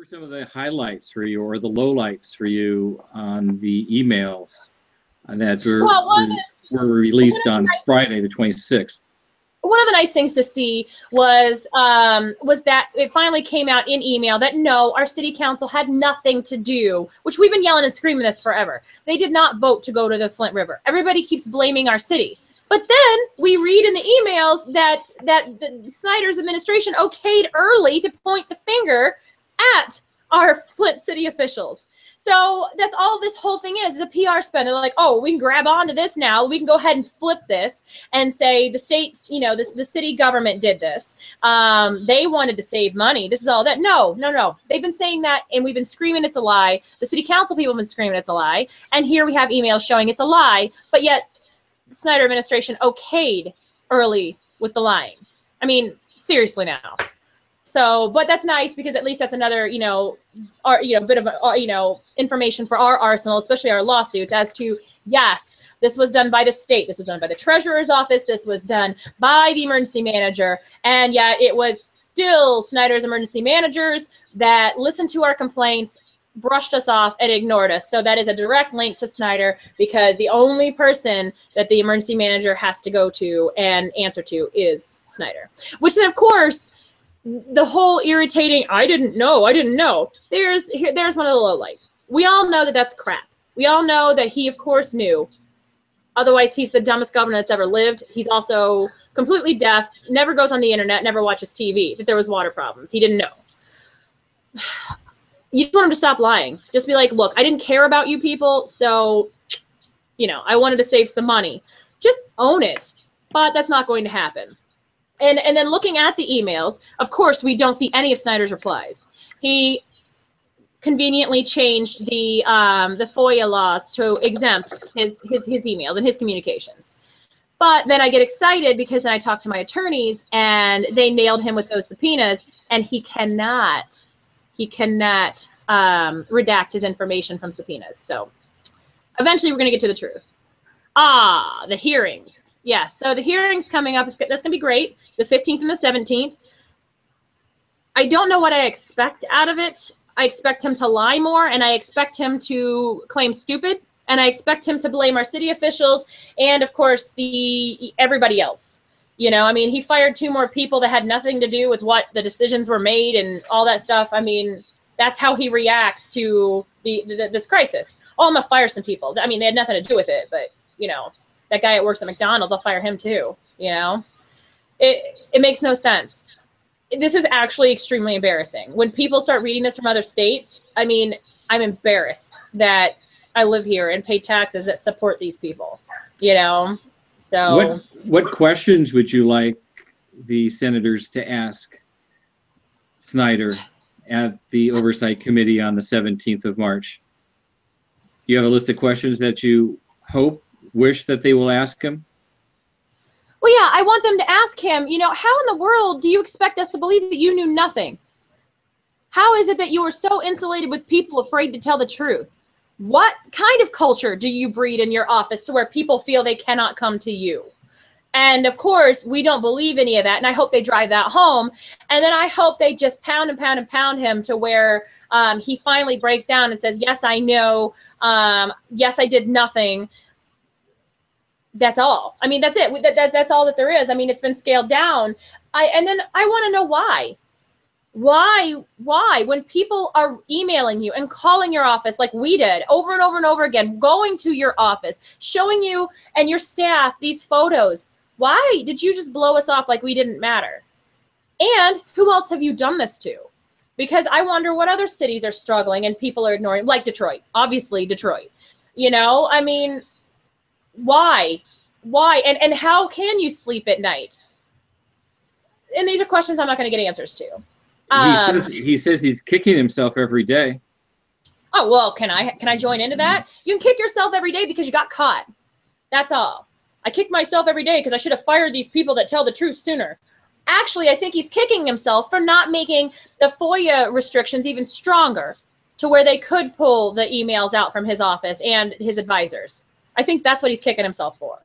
were some of the highlights for you or the lowlights for you on the emails that were released on Friday, the 26th? One of the nice things to see was that it finally came out in email that no, our city council had nothing to do, which we've been yelling and screaming this forever. They did not vote to go to the Flint River. Everybody keeps blaming our city. But then we read in the emails that the Snyder's administration okayed early to point the finger at our Flint city officials. So that's all this whole thing is a PR spin. They're like, oh, we can grab onto this now. We can go ahead and flip this and say the states, you know, the city government did this. They wanted to save money. This is all that. No. They've been saying that, and we've been screaming it's a lie. The city council people have been screaming it's a lie. And here we have emails showing it's a lie, but yet the Snyder administration okayed early with the lying. I mean, seriously now. So, but that's nice because at least that's another, bit of, information for our arsenal, especially our lawsuits as to, yes, this was done by the state. This was done by the treasurer's office. This was done by the emergency manager. And yet it was still Snyder's emergency managers that listened to our complaints, brushed us off, and ignored us. So that is a direct link to Snyder, because the only person that the emergency manager has to go to and answer to is Snyder. Which then, of course, the whole irritating, I didn't know. There's one of the lowlights. We all know that that's crap. We all know that he, of course, knew. Otherwise, he's the dumbest governor that's ever lived. He's also completely deaf, never goes on the internet, never watches TV, that there was water problems. He didn't know. You just want him to stop lying. Just be like, look, I didn't care about you people, so, I wanted to save some money. Just own it. But that's not going to happen. And then looking at the emails, of course, we don't see any of Snyder's replies. He conveniently changed the FOIA laws to exempt his emails and his communications. But then I get excited because then I talk to my attorneys and they nailed him with those subpoenas, and he cannot redact his information from subpoenas. So eventually we're going to get to the truth. The hearings. Yes, so the hearings coming up, that's going to be great, the 15th and the 17th. I don't know what I expect out of it. I expect him to lie more, and I expect him to claim stupid, and I expect him to blame our city officials and, of course, everybody else. He fired 2 more people that had nothing to do with what the decisions were made and all that stuff. I mean, that's how he reacts to this crisis. Oh, I'm going to fire some people. I mean, they had nothing to do with it, but, that guy that works at McDonald's, I'll fire him too, It makes no sense. This is actually extremely embarrassing. When people start reading this from other states, I mean, I'm embarrassed that I live here and pay taxes that support these people, So what questions would you like the senators to ask Snyder at the Oversight Committee on the 17th of March? Do you have a list of questions that you wish that they will ask him? Well, yeah, I want them to ask him, how in the world do you expect us to believe that you knew nothing? How is it that you are so insulated with people afraid to tell the truth? What kind of culture do you breed in your office to where people feel they cannot come to you? And of course, we don't believe any of that, and I hope they drive that home. And then I hope they just pound and pound and pound him to where he finally breaks down and says, yes, I know. Yes, I did nothing. That's all. I mean, that's it. That's all that there is. I mean, it's been scaled down. And then I want to know why. Why? When people are emailing you and calling your office like we did over and over and over again, going to your office, showing you and your staff these photos, why did you just blow us off like we didn't matter? And who else have you done this to? Because I wonder what other cities are struggling and people are ignoring, like Detroit, obviously Detroit. I mean, why? And how can you sleep at night? And these are questions I'm not going to get answers to. He says he's kicking himself every day. Oh, well, can I join into that? You can kick yourself every day because you got caught. That's all. I kick myself every day because I should have fired these people that tell the truth sooner. Actually, I think he's kicking himself for not making the FOIA restrictions even stronger to where they could pull the emails out from his office and his advisors. I think that's what he's kicking himself for.